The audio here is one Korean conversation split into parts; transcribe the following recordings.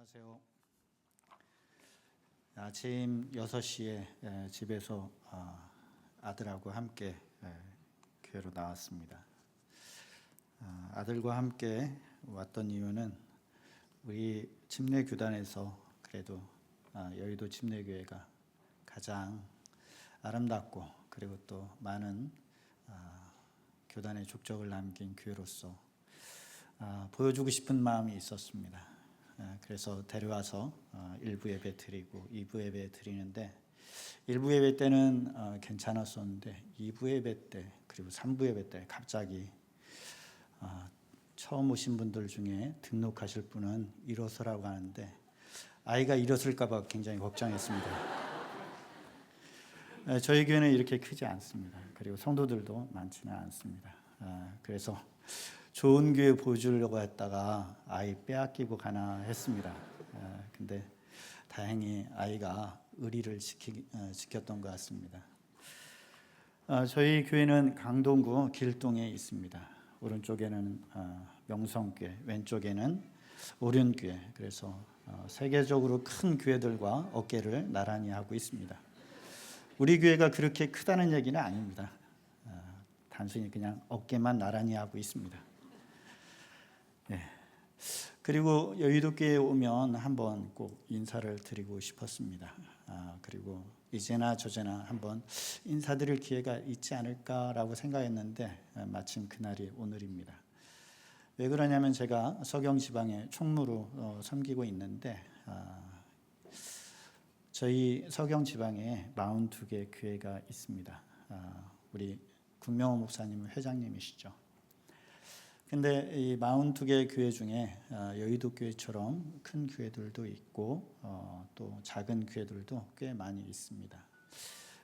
안녕하세요. 아침 6시에 집에서 아들하고 함께 교회로 나왔습니다. 아들과 함께 왔던 이유는 우리 침례교단에서 그래도 여의도 침례교회가 가장 아름답고 그리고 또 많은 교단의 족적을 남긴 교회로서 보여주고 싶은 마음이 있었습니다. 그래서 데려와서 1부 예배 드리고 2부 예배 드리는데 1부 예배 때는 괜찮았었는데 2부 예배 때 그리고 3부 예배 때 갑자기 처음 오신 분들 중에 등록하실 분은 일어서라고 하는데 아이가 일어설까 봐 굉장히 걱정했습니다. 저희 교회는 이렇게 크지 않습니다. 그리고 성도들도 많지는 않습니다. 그래서 좋은 교회 보여주려고 했다가 아이 빼앗기고 가나 했습니다. 근데 다행히 아이가 의리를 지켰던 것 같습니다. 저희 교회는 강동구 길동에 있습니다. 오른쪽에는 명성교회, 왼쪽에는 오륜교회. 그래서 세계적으로 큰 교회들과 어깨를 나란히 하고 있습니다. 우리 교회가 그렇게 크다는 얘기는 아닙니다. 단순히 그냥 어깨만 나란히 하고 있습니다. 네. 그리고 여의도교회에 오면 한번 꼭 인사를 드리고 싶었습니다. 그리고 이제나 저제나 한번 인사드릴 기회가 있지 않을까라고 생각했는데 마침 그날이 오늘입니다. 왜 그러냐면 제가 서경지방에 총무로 섬기고 있는데 저희 서경지방에 42개 교회가 있습니다. 우리 국명호 목사님은 회장님이시죠. 근데 이 42개 교회 중에 여의도 교회처럼 큰 교회들도 있고 또 작은 교회들도 꽤 많이 있습니다.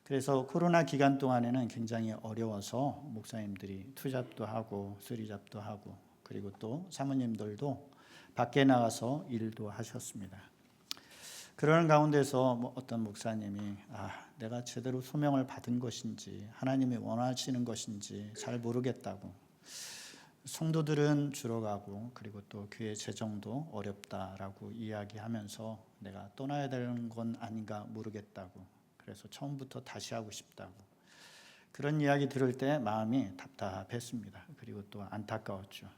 그래서 코로나 기간 동안에는 굉장히 어려워서 목사님들이 투잡도 하고 수리잡도 하고 그리고 또 사모님들도 밖에 나가서 일도 하셨습니다. 그런 가운데서 어떤 목사님이 내가 제대로 소명을 받은 것인지 하나님이 원하시는 것인지 잘 모르겠다고, 성도들은 줄어가고 그리고 또 교회 재정도 어렵다라고 이야기하면서 내가 떠나야 되는 건 아닌가 모르겠다고, 그래서 처음부터 다시 하고 싶다고 그런 이야기 들을 때 마음이 답답했습니다. 그리고 또 안타까웠죠.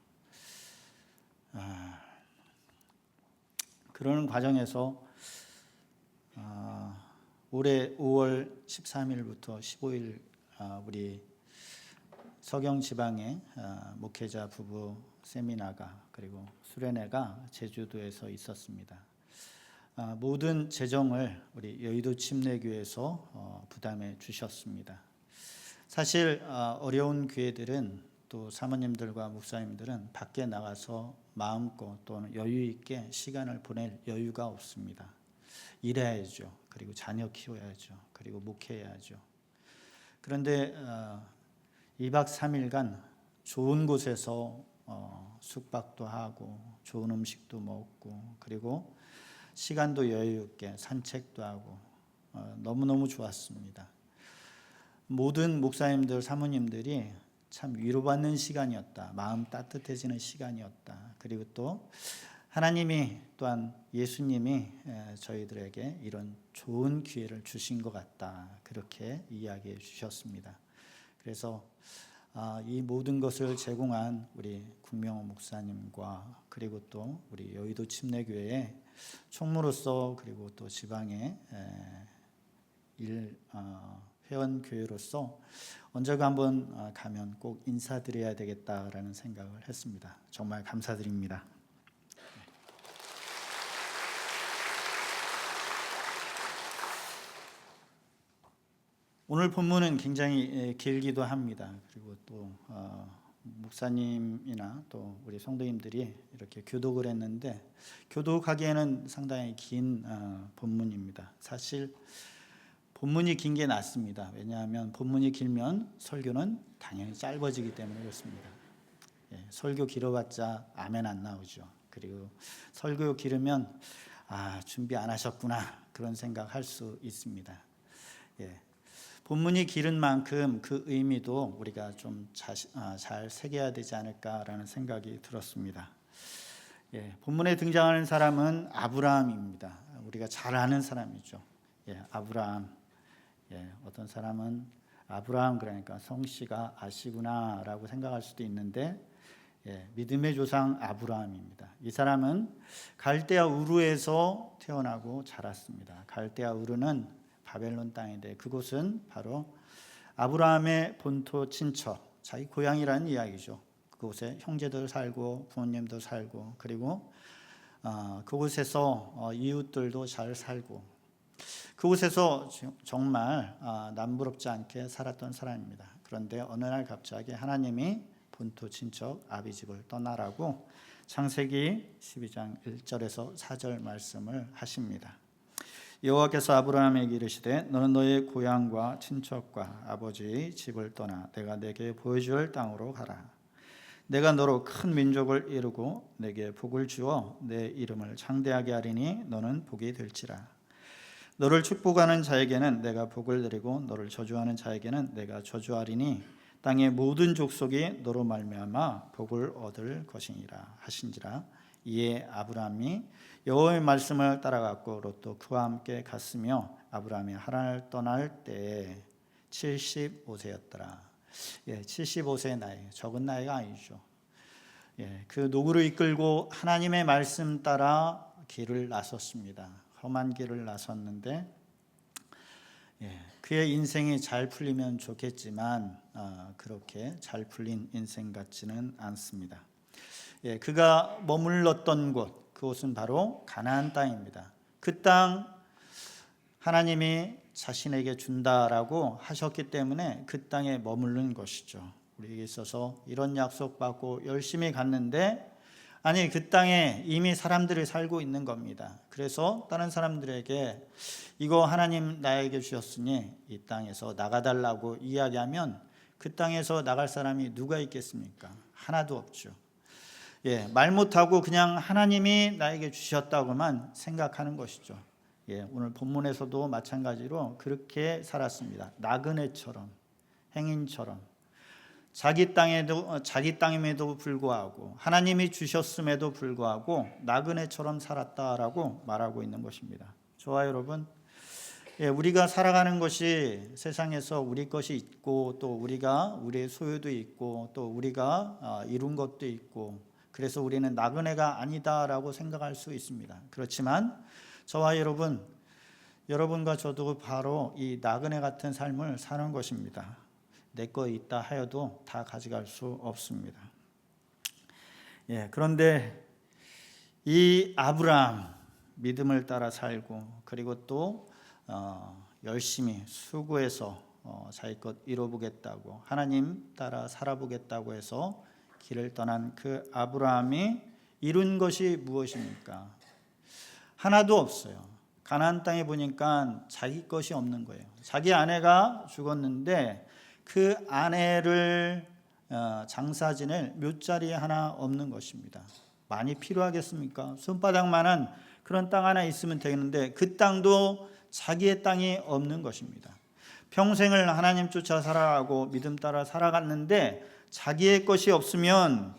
그런 과정에서 올해 5월 13일부터 15일 우리 서경지방의 목회자 부부 세미나가 그리고 수련회가 제주도에서 있었습니다. 모든 재정을 우리 여의도 침례교회에서 부담해 주셨습니다. 사실 어려운 교회들은 또 사모님들과 목사님들은 밖에 나가서 마음껏 또는 여유 있게 시간을 보낼 여유가 없습니다. 일해야죠. 그리고 자녀 키워야죠. 그리고 목회해야죠. 그런데 2박 3일간 좋은 곳에서 숙박도 하고 좋은 음식도 먹고 그리고 시간도 여유 있게 산책도 하고 너무너무 좋았습니다. 모든 목사님들, 사모님들이 참 위로받는 시간이었다. 마음 따뜻해지는 시간이었다. 그리고 또 하나님이 또한 예수님이 저희들에게 이런 좋은 기회를 주신 것 같다. 그렇게 이야기해 주셨습니다. 그래서 이 모든 것을 제공한 우리 국명호 목사님과 그리고 또 우리 여의도 침례교회의 총무로서 그리고 또 지방의 회원교회로서 언제가 한번 가면 꼭 인사드려야 되겠다라는 생각을 했습니다. 정말 감사드립니다. 오늘 본문은 굉장히 길기도 합니다. 그리고 또 목사님이나 또 우리 성도님들이 이렇게 교독을 했는데 교독하기에는 상당히 긴 본문입니다. 사실 본문이 긴 게 낫습니다. 왜냐하면 본문이 길면 설교는 당연히 짧아지기 때문에 그렇습니다. 설교 길어봤자 아멘 안 나오죠. 그리고 설교 길으면 준비 안 하셨구나 그런 생각할 수 있습니다. 본문이 길은 만큼 그 의미도 우리가 좀 잘 새겨야 되지 않을까라는 생각이 들었습니다. 본문에 등장하는 사람은 아브라함입니다. 우리가 잘 아는 사람이죠. 아브라함. 어떤 사람은 아브라함 그러니까 성씨가 아시구나라고 생각할 수도 있는데 믿음의 조상 아브라함입니다. 이 사람은 갈대아 우르에서 태어나고 자랐습니다. 갈대아 우르는 바벨론 땅인데 그곳은 바로 아브라함의 본토 친척, 자기 고향이라는 이야기죠. 그곳에 형제들 살고 부모님도 살고 그리고 그곳에서 이웃들도 잘 살고 그곳에서 정말 남부럽지 않게 살았던 사람입니다. 그런데 어느 날 갑자기 하나님이 본토 친척 아비집을 떠나라고 창세기 12장 1절에서 4절 말씀을 하십니다. 여호와께서 아브라함에게 이르시되 너는 너의 고향과 친척과 아버지의 집을 떠나 내가 내게 보여줄 땅으로 가라. 내가 너로 큰 민족을 이루고 내게 복을 주어 내 이름을 창대하게 하리니 너는 복이 될지라. 너를 축복하는 자에게는 내가 복을 드리고 너를 저주하는 자에게는 내가 저주하리니 땅의 모든 족속이 너로 말미암아 복을 얻을 것이니라 하신지라. 이에 아브라함이 여호와의 말씀을 따라갔고 롯도 그와 함께 갔으며 아브라함이 하란을 떠날 때에 75세였더라. 75세의 나이, 적은 나이가 아니죠. 그 노구를 이끌고 하나님의 말씀 따라 길을 나섰습니다. 험한 길을 나섰는데 그의 인생이 잘 풀리면 좋겠지만 그렇게 잘 풀린 인생 같지는 않습니다. 그가 머물렀던 곳, 그곳은 바로 가나안 땅입니다. 그 땅 하나님이 자신에게 준다라고 하셨기 때문에 그 땅에 머무른 것이죠. 우리에게 있어서 이런 약속 받고 열심히 갔는데 아니 그 땅에 이미 사람들이 살고 있는 겁니다. 그래서 다른 사람들에게 이거 하나님 나에게 주셨으니 이 땅에서 나가달라고 이야기하면 그 땅에서 나갈 사람이 누가 있겠습니까? 하나도 없죠. 말 못하고 그냥 하나님이 나에게 주셨다고만 생각하는 것이죠. 오늘 본문에서도 마찬가지로 그렇게 살았습니다. 나그네처럼, 행인처럼 자기 땅임에도 불구하고 하나님이 주셨음에도 불구하고 나그네처럼 살았다라고 말하고 있는 것입니다. 저와 여러분, 우리가 살아가는 것이 세상에서 우리 것이 있고 또 우리의 소유도 있고 또 우리가 이룬 것도 있고 그래서 우리는 나그네가 아니다라고 생각할 수 있습니다. 그렇지만 저와 여러분과 저도 바로 이 나그네 같은 삶을 사는 것입니다. 내 거 있다 하여도 다 가져갈 수 없습니다. 그런데 이 아브라함 믿음을 따라 살고 그리고 또 열심히 수고해서 자기 것 이뤄보겠다고 하나님 따라 살아보겠다고 해서 길을 떠난 그 아브라함이 이룬 것이 무엇입니까? 하나도 없어요. 가나안 땅에 보니까 자기 것이 없는 거예요. 자기 아내가 죽었는데 그 아내를 장사 지낼 묘자리 하나 없는 것입니다. 많이 필요하겠습니까? 손바닥만한 그런 땅 하나 있으면 되겠는데 그 땅도 자기의 땅이 없는 것입니다. 평생을 하나님 쫓아 살아가고 믿음 따라 살아갔는데 자기의 것이 없으면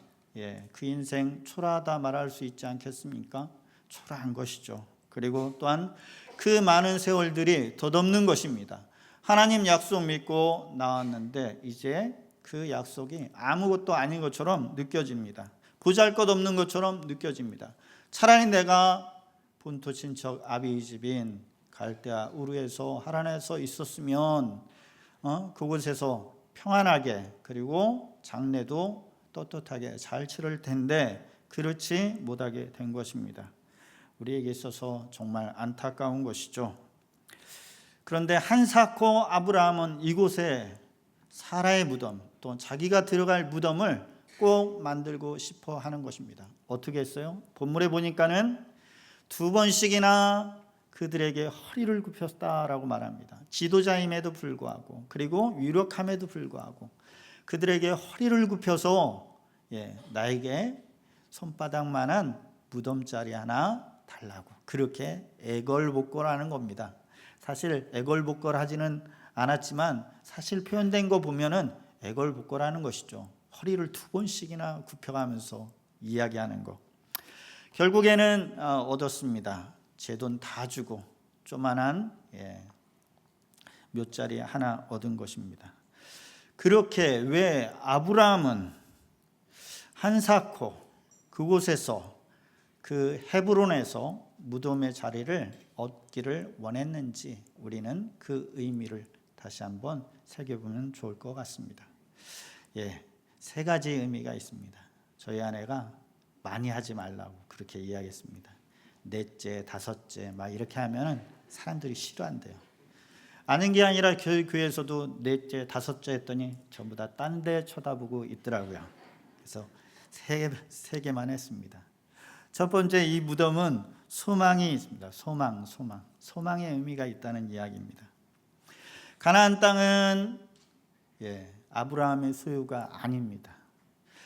그 인생 초라하다 말할 수 있지 않겠습니까? 초라한 것이죠. 그리고 또한 그 많은 세월들이 덧없는 것입니다. 하나님 약속 믿고 나왔는데 이제 그 약속이 아무것도 아닌 것처럼 느껴집니다. 보잘것없는 것처럼 느껴집니다. 차라리 내가 본토 친척 아비 집인 갈대아 우르에서 하란에서 있었으면 그곳에서 평안하게 그리고 장래도 떳떳하게 잘 치를 텐데 그렇지 못하게 된 것입니다. 우리에게 있어서 정말 안타까운 것이죠. 그런데 한사코 아브라함은 이곳에 사라의 무덤 또 자기가 들어갈 무덤을 꼭 만들고 싶어 하는 것입니다. 어떻게 했어요? 본문에 보니까는 2번씩이나 그들에게 허리를 굽혔다라고 말합니다. 지도자임에도 불구하고 그리고 유력함에도 불구하고 그들에게 허리를 굽혀서 나에게 손바닥만한 무덤자리 하나 달라고 그렇게 애걸복걸하는 겁니다. 사실 애걸복걸하지는 않았지만 사실 표현된 거 보면은 애걸복걸하는 것이죠. 허리를 2번씩이나 굽혀가면서 이야기하는 거. 결국에는 얻었습니다. 제 돈 다 주고 조만한 묘자리 하나 얻은 것입니다. 그렇게 왜 아브라함은 한사코 그곳에서 그 헤브론에서 무덤의 자리를 얻기를 원했는지 우리는 그 의미를 다시 한번 새겨보면 좋을 것 같습니다. 세 가지 의미가 있습니다. 저희 아내가 많이 하지 말라고 그렇게 이야기했습니다. 넷째, 다섯째 막 이렇게 하면 사람들이 싫어한대요. 아는 게 아니라 교회에서도 넷째, 다섯째 했더니 전부 다 딴 데 쳐다보고 있더라고요. 그래서 세 개만 했습니다. 첫 번째, 이 무덤은 소망이 있습니다. 소망의 의미가 있다는 이야기입니다. 가나안 땅은 아브라함의 소유가 아닙니다.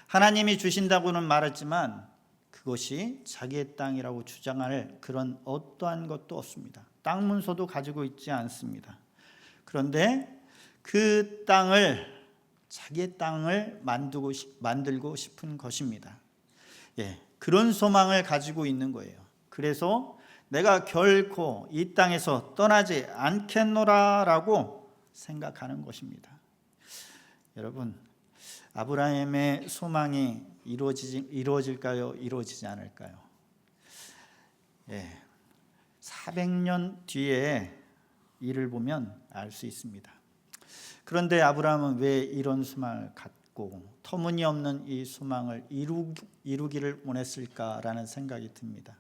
하나님이 주신다고는 말했지만 그것이 자기의 땅이라고 주장할 그런 어떠한 것도 없습니다. 땅 문서도 가지고 있지 않습니다. 그런데 그 땅을 자기의 땅을 만들고 싶은 것입니다. 그런 소망을 가지고 있는 거예요. 그래서 내가 결코 이 땅에서 떠나지 않겠노라라고 생각하는 것입니다. 여러분, 아브라함의 소망이 이루어질까요? 이루어지지 않을까요? 400년 뒤에 일을 보면 알 수 있습니다. 그런데 아브라함은 왜 이런 소망을 갖고 터무니없는 이 소망을 이루기를 원했을까라는 생각이 듭니다.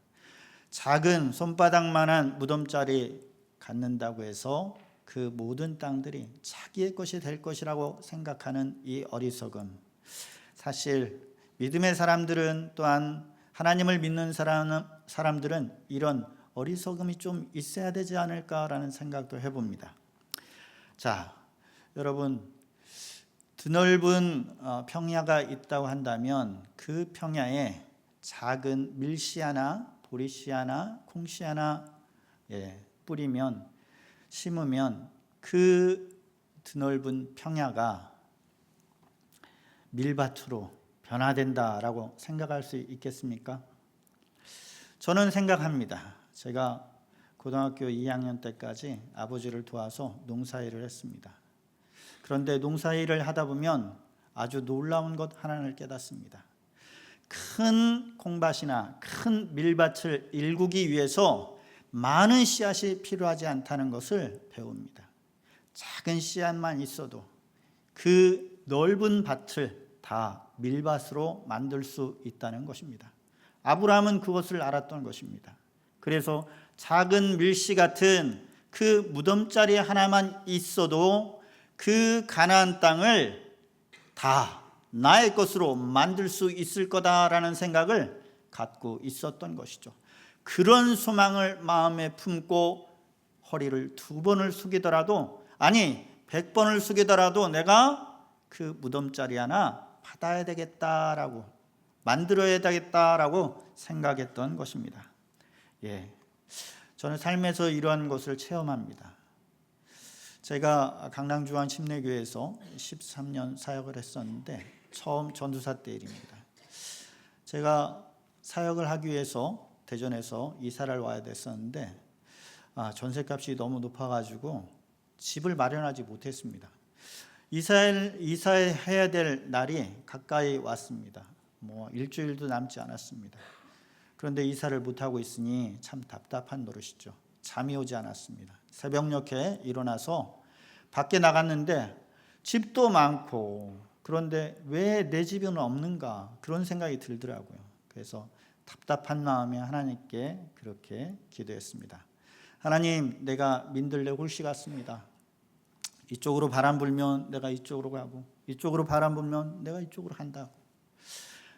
작은 손바닥만한 무덤자리 갖는다고 해서 그 모든 땅들이 자기의 것이 될 것이라고 생각하는 이 어리석음. 사실 믿음의 사람들은 또한 하나님을 믿는 사람들은 이런 어리석음이 좀 있어야 되지 않을까라는 생각도 해봅니다. 자, 여러분, 드넓은 평야가 있다고 한다면 그 평야에 작은 밀씨 하나, 보리씨 하나, 콩씨 하나 뿌리면 심으면 그 드넓은 평야가 밀밭으로 변화된다라고 생각할 수 있겠습니까? 저는 생각합니다. 제가 고등학교 2학년 때까지 아버지를 도와서 농사일을 했습니다. 그런데 농사일을 하다 보면 아주 놀라운 것 하나를 깨닫습니다. 큰 콩밭이나 큰 밀밭을 일구기 위해서 많은 씨앗이 필요하지 않다는 것을 배웁니다. 작은 씨앗만 있어도 그 넓은 밭을 다 밀밭으로 만들 수 있다는 것입니다. 아브라함은 그것을 알았던 것입니다. 그래서 작은 밀씨 같은 그 무덤자리 하나만 있어도 그 가나안 땅을 다 나의 것으로 만들 수 있을 거다라는 생각을 갖고 있었던 것이죠. 그런 소망을 마음에 품고 허리를 2번을 숙이더라도, 아니 100번을 숙이더라도 내가 그 무덤자리 하나 받아야 되겠다라고, 만들어야 되겠다라고 생각했던 것입니다. 저는 삶에서 이러한 것을 체험합니다. 제가 강남주한 침례교회에서 13년 사역을 했었는데 처음 전도사 때 일입니다. 제가 사역을 하기 위해서 대전에서 이사를 와야 됐었는데 전셋값이 너무 높아가지고 집을 마련하지 못했습니다. 이사해야 될 날이 가까이 왔습니다. 일주일도 남지 않았습니다. 그런데 이사를 못하고 있으니 참 답답한 노릇이죠. 잠이 오지 않았습니다. 새벽녘에 일어나서 밖에 나갔는데 집도 많고 그런데 왜 내 집은 없는가 그런 생각이 들더라고요. 그래서 답답한 마음에 하나님께 그렇게 기도했습니다. 하나님, 내가 민들레 홀씨 같습니다. 이쪽으로 바람 불면 내가 이쪽으로 가고 이쪽으로 바람 불면 내가 이쪽으로 간다고.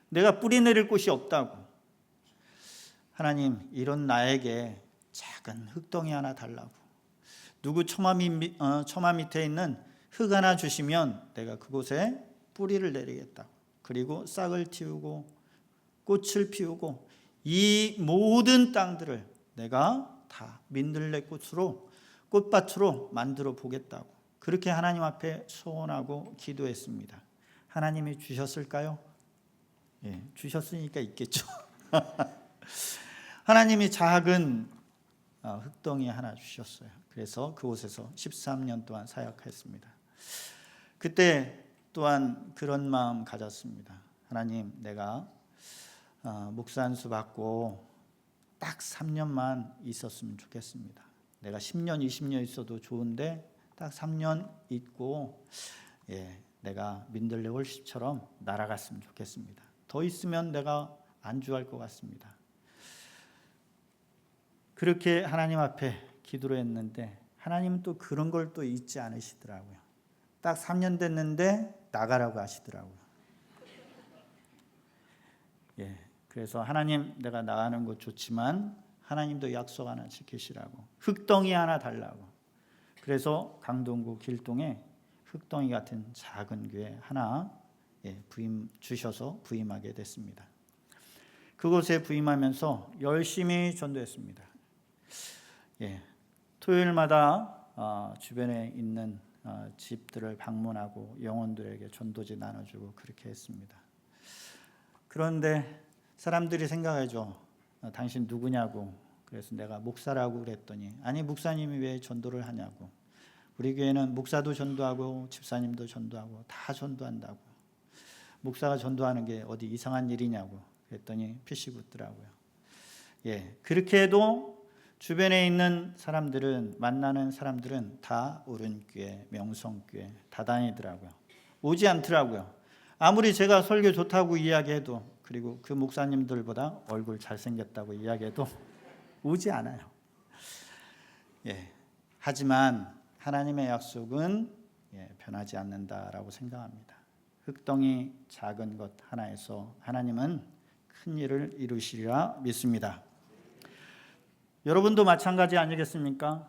내가 뿌리 내릴 곳이 없다고. 하나님, 이런 나에게 작은 흙덩이 하나 달라고. 누구 처마 밑에 있는 흙 하나 주시면 내가 그곳에 뿌리를 내리겠다고. 그리고 싹을 틔우고 꽃을 피우고 이 모든 땅들을 내가 다 민들레 꽃밭으로 만들어 보겠다고. 그렇게 하나님 앞에 소원하고 기도했습니다. 하나님이 주셨을까요? 주셨으니까 있겠죠. 하나님이 작은 흙덩이 하나 주셨어요. 그래서 그곳에서 13년 동안 사역했습니다. 그때 또한 그런 마음 가졌습니다. 하나님, 내가 목사 안수 받고 딱 3년만 있었으면 좋겠습니다. 내가 10년, 20년 있어도 좋은데 딱 3년 있고 내가 민들레 월십처럼 날아갔으면 좋겠습니다. 더 있으면 내가 안주할 것 같습니다. 그렇게 하나님 앞에 기도를 했는데 하나님은 또 그런 걸 또 잊지 않으시더라고요. 딱 3년 됐는데 나가라고 하시더라고요. 그래서 하나님, 내가 나가는 것 좋지만 하나님도 약속 하나 지키시라고, 흙덩이 하나 달라고. 그래서 강동구 길동에 흙덩이 같은 작은 교회 하나 주셔서 부임하게 됐습니다. 그곳에 부임하면서 열심히 전도했습니다. 토요일마다 주변에 있는 집들을 방문하고 영혼들에게 전도지 나눠주고 그렇게 했습니다. 그런데 사람들이 생각하죠. 당신 누구냐고. 그래서 내가 목사라고 그랬더니, 아니 목사님이 왜 전도를 하냐고. 우리 교회는 목사도 전도하고 집사님도 전도하고 다 전도한다고. 목사가 전도하는 게 어디 이상한 일이냐고 그랬더니 피식 웃더라고요. 그렇게 해도 주변에 있는 사람들은, 만나는 사람들은 다 오른교회, 명성교회 다 다니더라고요. 오지 않더라고요. 아무리 제가 설교 좋다고 이야기해도, 그리고 그 목사님들보다 얼굴 잘생겼다고 이야기해도 오지 않아요. 하지만 하나님의 약속은 변하지 않는다라고 생각합니다. 흙덩이 작은 것 하나에서 하나님은 큰 일을 이루시리라 믿습니다. 여러분도 마찬가지 아니겠습니까?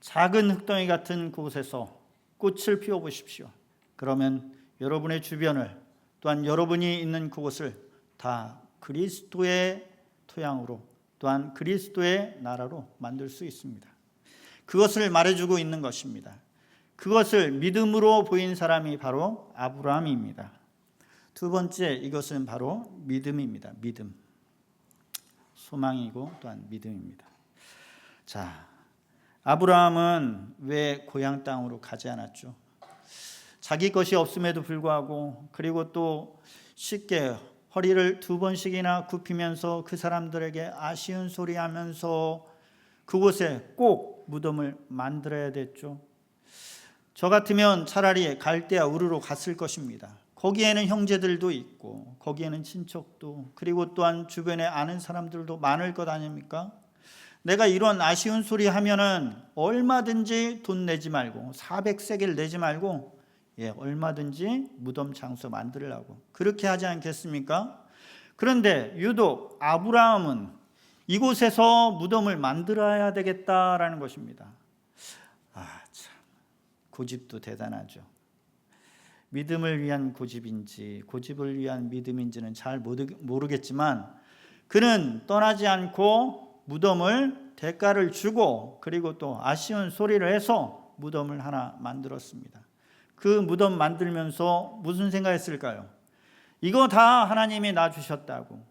작은 흙덩이 같은 곳에서 꽃을 피워보십시오. 그러면 여러분의 주변을, 또한 여러분이 있는 그곳을 다 그리스도의 토양으로, 또한 그리스도의 나라로 만들 수 있습니다. 그것을 말해주고 있는 것입니다. 그것을 믿음으로 보인 사람이 바로 아브라함입니다. 두 번째, 이것은 바로 믿음입니다. 믿음. 소망이고 또한 믿음입니다. 자, 아브라함은 왜 고향 땅으로 가지 않았죠? 자기 것이 없음에도 불구하고, 그리고 또 쉽게 허리를 2번씩이나 굽히면서 그 사람들에게 아쉬운 소리 하면서 그곳에 꼭 무덤을 만들어야 됐죠. 저 같으면 차라리 갈대아 우르로 갔을 것입니다. 거기에는 형제들도 있고, 거기에는 친척도, 그리고 또한 주변에 아는 사람들도 많을 것 아닙니까? 내가 이런 아쉬운 소리 하면은 얼마든지 돈 내지 말고, 400세겔 내지 말고 얼마든지 무덤 장소 만들려고 그렇게 하지 않겠습니까? 그런데 유독 아브라함은 이곳에서 무덤을 만들어야 되겠다라는 것입니다. 참 고집도 대단하죠. 믿음을 위한 고집인지 고집을 위한 믿음인지는 잘 모르겠지만, 그는 떠나지 않고 무덤을 대가를 주고, 그리고 또 아쉬운 소리를 해서 무덤을 하나 만들었습니다. 그 무덤 만들면서 무슨 생각했을까요? 이거 다 하나님이 나 주셨다고,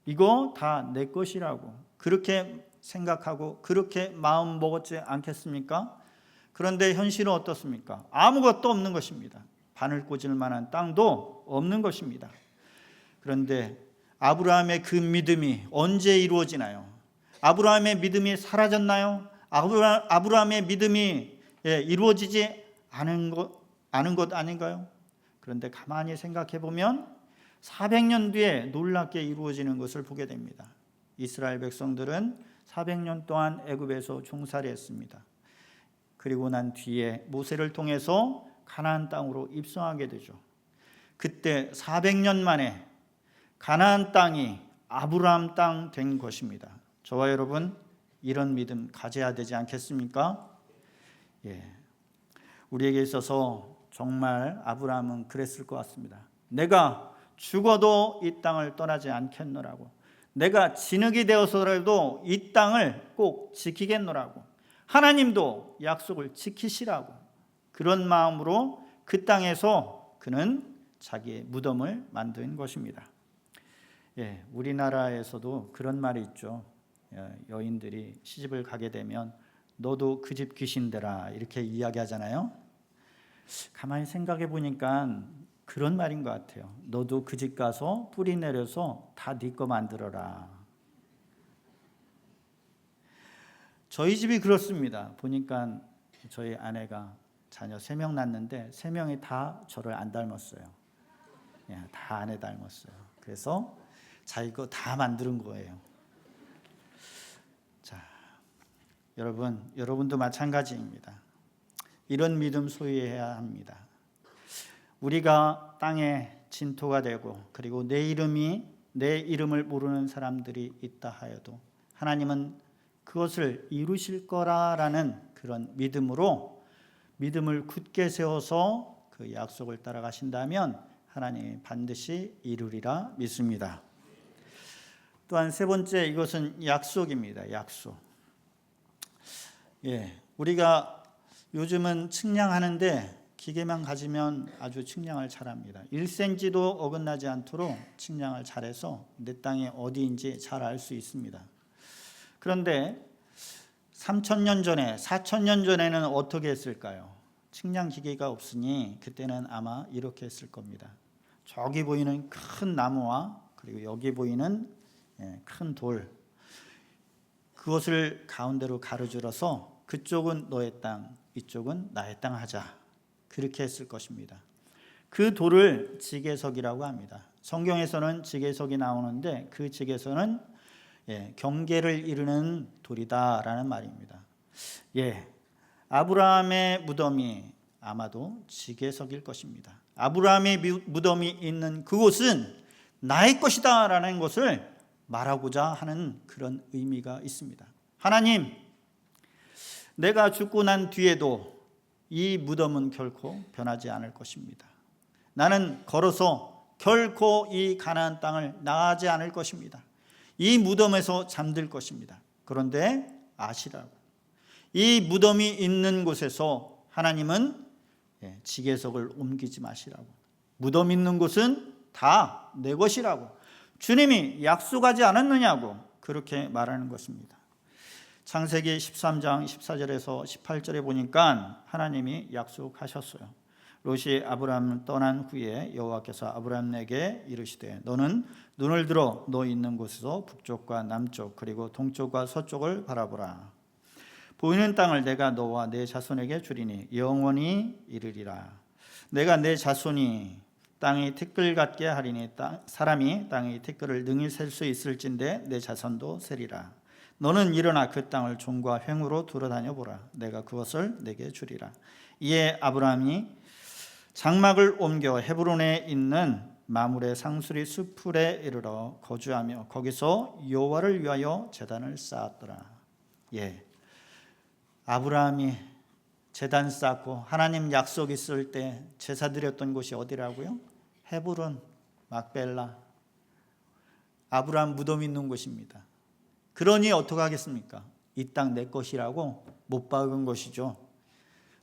이거 다 내 것이라고 그렇게 생각하고 그렇게 마음 먹었지 않겠습니까? 그런데 현실은 어떻습니까? 아무것도 없는 것입니다. 바늘 꽂을 만한 땅도 없는 것입니다. 그런데 아브라함의 그 믿음이 언제 이루어지나요? 아브라함의 믿음이 사라졌나요? 아브라함의 믿음이 이루어지지 않은 것 아닌가요? 그런데 가만히 생각해 보면 400년 뒤에 놀랍게 이루어지는 것을 보게 됩니다. 이스라엘 백성들은 400년 동안 애굽에서 종살이 했습니다. 그리고 난 뒤에 모세를 통해서 가나안 땅으로 입성하게 되죠. 그때 400년 만에 가나안 땅이 아브라함 땅 된 것입니다. 저와 여러분, 이런 믿음 가져야 되지 않겠습니까? 우리에게 있어서 정말 아브라함은 그랬을 것 같습니다. 내가 죽어도 이 땅을 떠나지 않겠노라고, 내가 진흙이 되어서라도 이 땅을 꼭 지키겠노라고, 하나님도 약속을 지키시라고, 그런 마음으로 그 땅에서 그는 자기의 무덤을 만든 것입니다. 우리나라에서도 그런 말이 있죠. 여인들이 시집을 가게 되면 너도 그 집 귀신되라 이렇게 이야기하잖아요. 가만히 생각해 보니까 그런 말인 것 같아요. 너도 그 집 가서 뿌리 내려서 다 네 거 만들어라. 저희 집이 그렇습니다. 보니까 저희 아내가 자녀 3명 낳았는데 3명이 다 저를 안 닮았어요. 다 아내 닮았어요. 그래서 자기 거 다 만드는 거예요. 자, 여러분도 마찬가지입니다. 이런 믿음 소유해야 합니다. 우리가 땅에 진토가 되고 그리고 내 이름을 모르는 사람들이 있다 하여도 하나님은 그것을 이루실 거라라는 그런 믿음을 굳게 세워서 그 약속을 따라가신다면 하나님이 반드시 이루리라 믿습니다. 또한 세 번째, 이것은 약속입니다. 약속. 우리가 요즘은 측량하는데 기계만 가지면 아주 측량을 잘합니다. 1cm도 어긋나지 않도록 측량을 잘해서 내 땅이 어디인지 잘 알 수 있습니다. 그런데 3,000년 전에 4,000년 전에는 어떻게 했을까요? 측량 기계가 없으니 그때는 아마 이렇게 했을 겁니다. 저기 보이는 큰 나무와 그리고 여기 보이는 큰 돌, 그것을 가운데로 가로질러서 그쪽은 너의 땅, 이쪽은 나의 땅 하자, 그렇게 했을 것입니다. 그 돌을 지게석이라고 합니다. 성경에서는 지게석이 나오는데 그 지게석은 경계를 이루는 돌이다라는 말입니다. 아브라함의 무덤이 아마도 지게석일 것입니다. 아브라함의 무덤이 있는 그곳은 나의 것이다라는 것을 말하고자 하는 그런 의미가 있습니다. 하나님, 내가 죽고 난 뒤에도 이 무덤은 결코 변하지 않을 것입니다. 나는 걸어서 결코 이 가나안 땅을 나가지 않을 것입니다. 이 무덤에서 잠들 것입니다. 그런데 아시라고, 이 무덤이 있는 곳에서 하나님은 지게석을 옮기지 마시라고, 무덤 있는 곳은 다 내 것이라고 주님이 약속하지 않았느냐고 그렇게 말하는 것입니다. 창세기 13장 14절에서 18절에 보니까 하나님이 약속하셨어요. 롯이 아브라함을 떠난 후에 여호와께서 아브라함에게 이르시되 너는 눈을 들어 너 있는 곳에서 북쪽과 남쪽 그리고 동쪽과 서쪽을 바라보라. 보이는 땅을 내가 너와 내 자손에게 주리니 영원히 이르리라. 내가 내 자손이 땅이 티끌 같게 하리니 사람이 땅의 티끌을 능히 셀 수 있을진데 내 자손도 세리라. 너는 일어나 그 땅을 종과 횡으로 돌아다녀 보라. 내가 그것을 내게 주리라. 이에 아브라함이 장막을 옮겨 헤브론에 있는 마므레 상수리 수풀에 이르러 거주하며 거기서 여호와를 위하여 제단을 쌓았더라. 아브라함이 제단 쌓고 하나님 약속 있을 때 제사 드렸던 곳이 어디라고요? 헤브론, 막벨라, 아브라함 무덤 있는 곳입니다. 그러니 어떻게 하겠습니까? 이 땅 내 것이라고 못 박은 것이죠.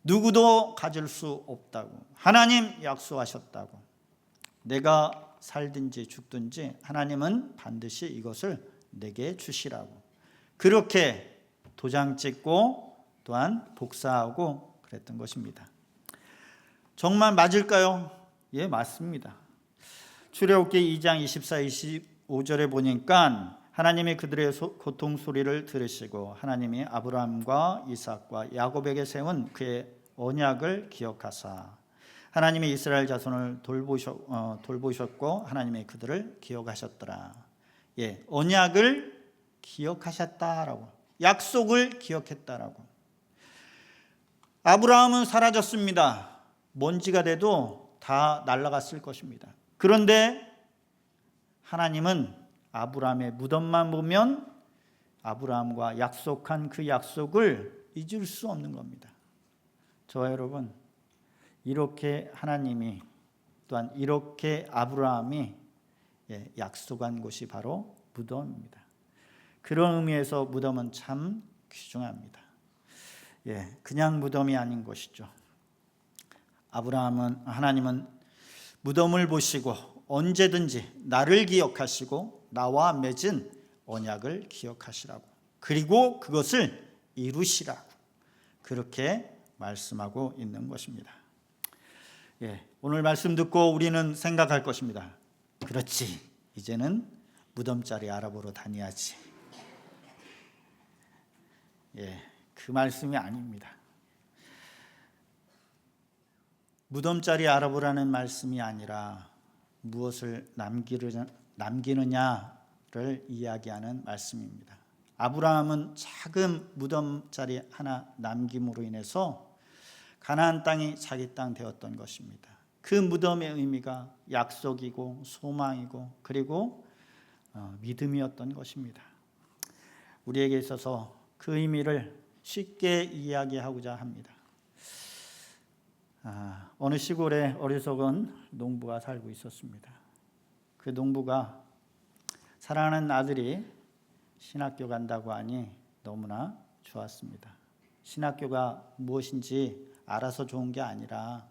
누구도 가질 수 없다고 하나님 약속하셨다고. 내가 살든지 죽든지 하나님은 반드시 이것을 내게 주시라고 그렇게 도장 찍고 또한 복사하고 그랬던 것입니다. 정말 맞을까요? 맞습니다. 출애굽기 2장 24, 25절에 보니까 하나님이 그들의 고통 소리를 들으시고 하나님이 아브라함과 이삭과 야곱에게 세운 그의 언약을 기억하사 하나님이 이스라엘 자손을 돌보셨고 하나님이 그들을 기억하셨더라. 언약을 기억하셨다라고, 약속을 기억했다라고. 아브라함은 사라졌습니다. 먼지가 돼도 다 날아갔을 것입니다. 그런데 하나님은 아브라함의 무덤만 보면 아브라함과 약속한 그 약속을 잊을 수 없는 겁니다. 저와 여러분, 이렇게 하나님이 또한 이렇게 아브라함이 약속한 곳이 바로 무덤입니다. 그런 의미에서 무덤은 참 귀중합니다. 그냥 무덤이 아닌 것이죠. 하나님은 무덤을 보시고 언제든지 나를 기억하시고 나와 맺은 언약을 기억하시라고, 그리고 그것을 이루시라고 그렇게 말씀하고 있는 것입니다. 오늘 말씀 듣고 우리는 생각할 것입니다. 그렇지, 이제는 무덤자리 알아보러 다녀야지. 그 말씀이 아닙니다. 무덤자리 알아보라는 말씀이 아니라 무엇을 남기느냐를 이야기하는 말씀입니다. 아브라함은 작은 무덤자리 하나 남김으로 인해서 가나안 땅이 자기 땅 되었던 것입니다. 그 무덤의 의미가 약속이고 소망이고 그리고 믿음이었던 것입니다. 우리에게 있어서 그 의미를 쉽게 이야기하고자 합니다. 어느 시골에 어리석은 농부가 살고 있었습니다. 그 농부가 사랑하는 아들이 신학교 간다고 하니 너무나 좋았습니다. 신학교가 무엇인지 알아서 좋은 게 아니라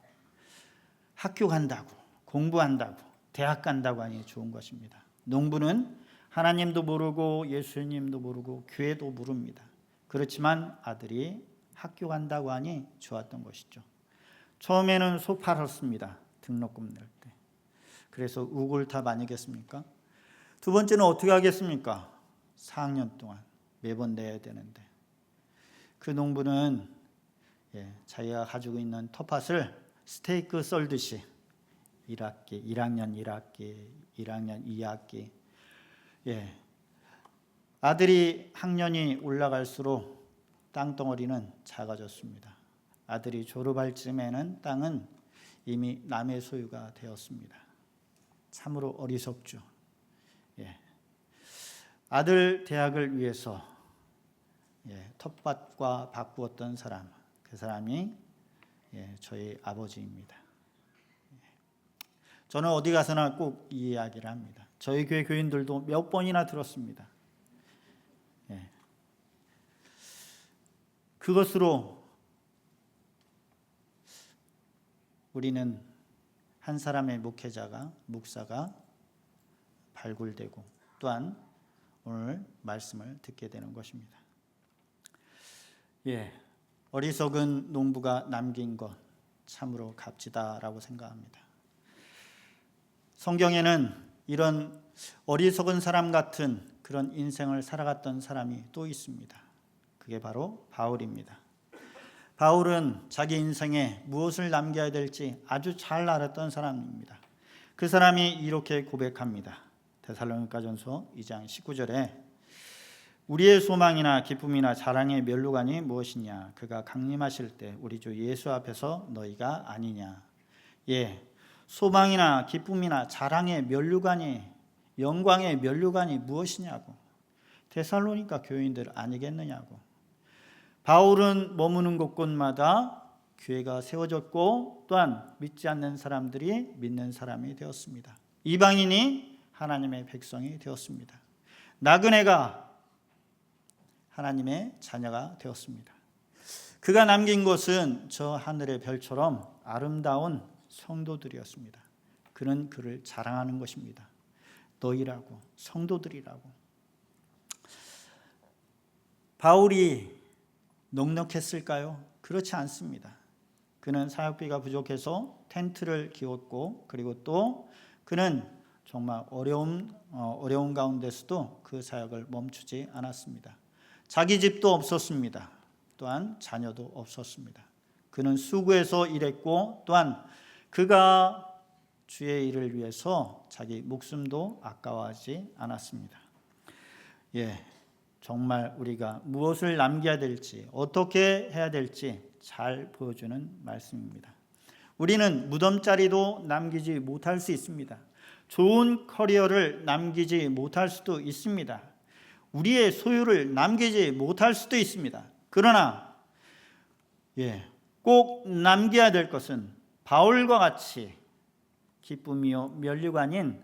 학교 간다고, 공부한다고, 대학 간다고 하니 좋은 것입니다. 농부는 하나님도 모르고 예수님도 모르고 교회도 모릅니다. 그렇지만 아들이 학교 간다고 하니 좋았던 것이죠. 처음에는 속팔았습니다. 등록금 낼 때. 그래서 우골탑 아니겠습니까? 두 번째는 어떻게 하겠습니까? 4학년 동안 매번 내야 되는데, 그 농부는 자기가 가지고 있는 텃밭을 스테이크 썰듯이 1학기, 1학년 1학기, 1학년 2학기, 아들이 학년이 올라갈수록 땅덩어리는 작아졌습니다. 아들이 졸업할 즈음에는 땅은 이미 남의 소유가 되었습니다. 참으로 어리석죠. 아들 대학을 위해서 텃밭과 바꾸었던 사람, 그 사람이 저희 아버지입니다. 저는 어디 가서나 꼭 이 이야기를 합니다. 저희 교회 교인들도 몇 번이나 들었습니다. 그것으로 우리는 한 사람의 목사가 발굴되고 또한 오늘 말씀을 듣게 되는 것입니다. 어리석은 농부가 남긴 것 참으로 값지다라고 생각합니다. 성경에는 이런 어리석은 사람 같은 그런 인생을 살아갔던 사람이 또 있습니다. 그게 바로 바울입니다. 바울은 자기 인생에 무엇을 남겨야 될지 아주 잘 알았던 사람입니다. 그 사람이 이렇게 고백합니다. 데살로니가전서 2장 19절에 우리의 소망이나 기쁨이나 자랑의 면류관이 무엇이냐? 그가 강림하실 때 우리 주 예수 앞에서 너희가 아니냐? 소망이나 기쁨이나 자랑의 면류관이, 영광의 면류관이 무엇이냐고. 데살로니가 교인들 아니겠느냐고. 바울은 머무는 곳곳마다 교회가 세워졌고 또한 믿지 않는 사람들이 믿는 사람이 되었습니다. 이방인이 하나님의 백성이 되었습니다. 나그네가 하나님의 자녀가 되었습니다. 그가 남긴 것은 저 하늘의 별처럼 아름다운 성도들이었습니다. 그는 그를 자랑하는 것입니다. 너희라고, 성도들이라고. 바울이 넉넉했을까요? 그렇지 않습니다. 그는 사역비가 부족해서 텐트를 키웠고, 그리고 또 그는 정말 어려운 가운데서도 그 사역을 멈추지 않았습니다. 자기 집도 없었습니다. 또한 자녀도 없었습니다. 그는 수고해서 일했고 또한 그가 주의 일을 위해서 자기 목숨도 아까워하지 않았습니다. 정말 우리가 무엇을 남겨야 될지, 어떻게 해야 될지 잘 보여주는 말씀입니다. 우리는 무덤자리도 남기지 못할 수 있습니다. 좋은 커리어를 남기지 못할 수도 있습니다. 우리의 소유를 남기지 못할 수도 있습니다. 그러나 꼭 남겨야 될 것은 바울과 같이 기쁨이요 면류관인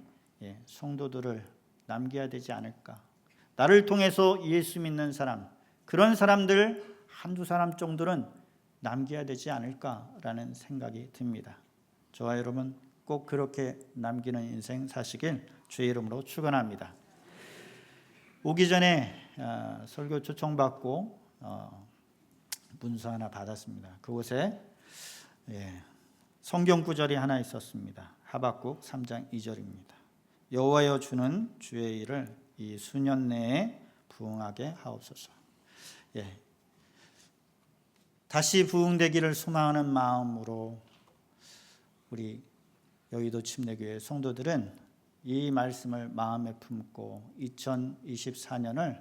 성도들을 남겨야 되지 않을까. 나를 통해서 예수 믿는 사람, 그런 사람들 한두 사람 정도는 남겨야 되지 않을까라는 생각이 듭니다. 저와 여러분 꼭 그렇게 남기는 인생 사시길 주의 이름으로 축원합니다. 오기 전에 설교 초청받고 문서 하나 받았습니다. 그곳에 성경 구절이 하나 있었습니다. 하박국 3장 2절입니다. 여호와여 주는 주의 일을 이 수년 내에 부응하게 하옵소서. 다시 부응되기를 소망하는 마음으로 우리 여의도 침례교회 성도들은 이 말씀을 마음에 품고 2024년을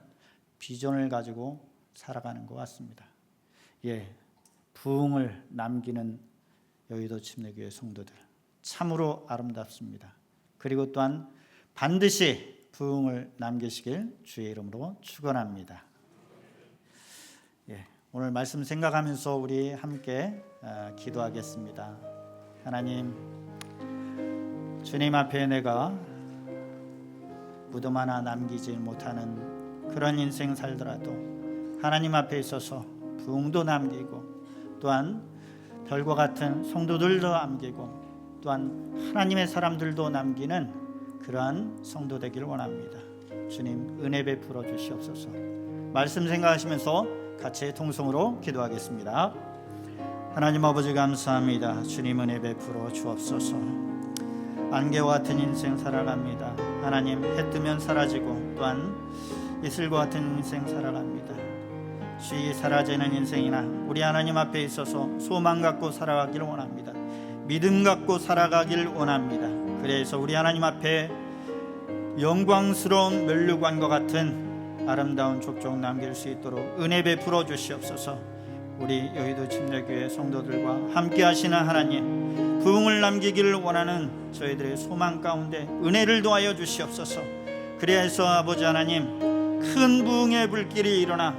비전을 가지고 살아가는 것 같습니다. 부흥을 남기는 여의도 침례교회 성도들 참으로 아름답습니다. 그리고 또한 반드시 부흥을 남기시길 주의 이름으로 축원합니다. 오늘 말씀 생각하면서 우리 함께 기도하겠습니다. 하나님, 주님 앞에 내가 무덤 하나 남기지 못하는 그런 인생 살더라도 하나님 앞에 있어서 부흥도 남기고 또한 별과 같은 성도들도 남기고 또한 하나님의 사람들도 남기는 그러한 성도 되기를 원합니다. 주님 은혜 베풀어 주시옵소서. 말씀 생각하시면서 같이 통성으로 기도하겠습니다. 하나님 아버지 감사합니다. 주님 은혜 베풀어 주옵소서. 안개와 같은 인생 살아갑니다. 하나님 해 뜨면 사라지고 또한 이슬과 같은 인생 살아갑니다. 쉬이 사라지는 인생이나 우리 하나님 앞에 있어서 소망 갖고 살아가기를 원합니다. 믿음 갖고 살아가길 원합니다. 그래서 우리 하나님 앞에 영광스러운 면류관과 같은 아름다운 족족 남길 수 있도록 은혜 베풀어 주시옵소서. 우리 여의도 침례교회 성도들과 함께 하시는 하나님, 부흥을 남기기를 원하는 저희들의 소망 가운데 은혜를 더하여 주시옵소서. 그래서 아버지 하나님, 큰 부흥의 불길이 일어나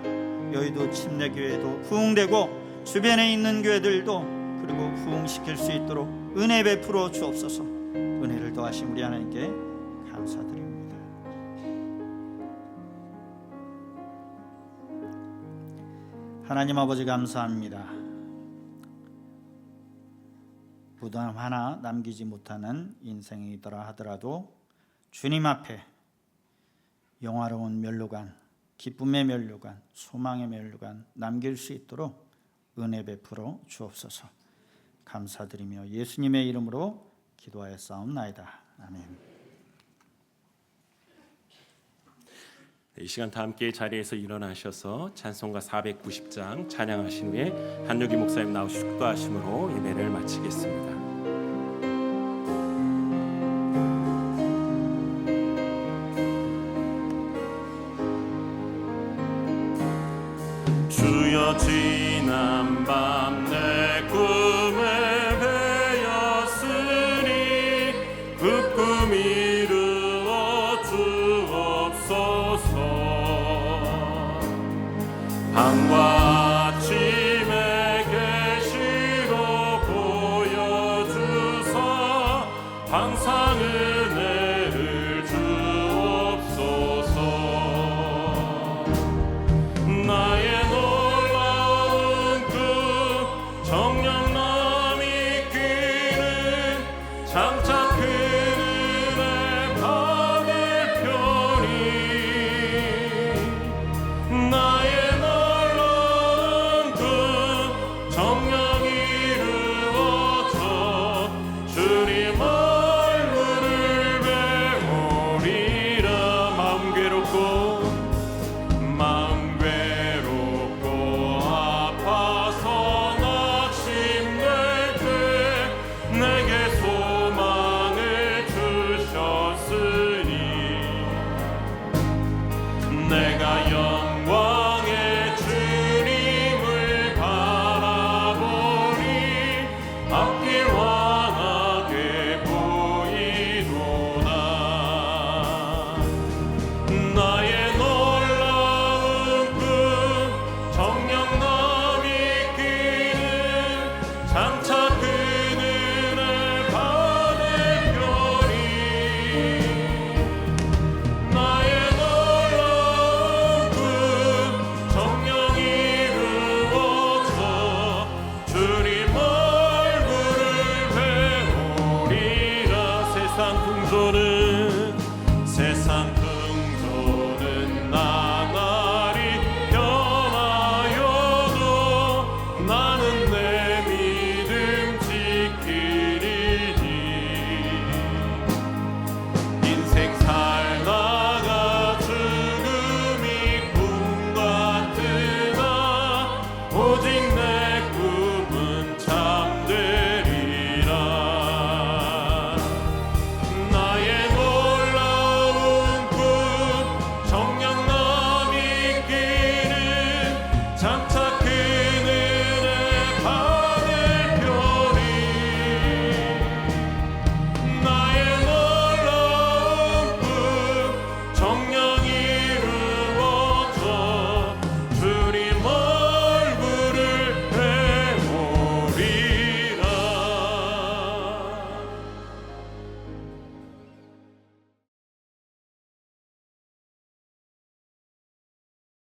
여의도 침례교회도 부흥되고 주변에 있는 교회들도 그리고 부흥시킬 수 있도록 은혜 베풀어 주옵소서. 은혜를 더하신 우리 하나님께 감사드립니다. 하나님 아버지 감사합니다. 무덤 하나 남기지 못하는 인생이더라 하더라도 주님 앞에 영화로운 면류관, 기쁨의 면류관, 소망의 면류관 남길 수 있도록 은혜 베풀어 주옵소서. 감사드리며 예수님의 이름으로 기도하였사옵나이다. 아멘. 이 시간 다 함께 자리에서 일어나셔서 찬송가 490장 찬양하신 후에 한유기 목사님 나오시고 축도하심으로 예배를 마치겠습니다. 주여 지난 밤 내 꿈에 배었으니 그 꿈 이루어 주옵소서. 밤과 아침에 계시로 보여주사 항상 은혜를 주옵소서. 나의 놀라운 꿈 정녕 남이 끼는 장차 큰 은혜 받을 편이 나의 놀라운 꿈 정녕 이루어져 주님 얼굴을 배우리라. 마음 괴롭고 아파서 낙심될 때 내게 소망을 주셨으니 내가 영광의 주님을 바라보니 앞길 환하게 보이도다.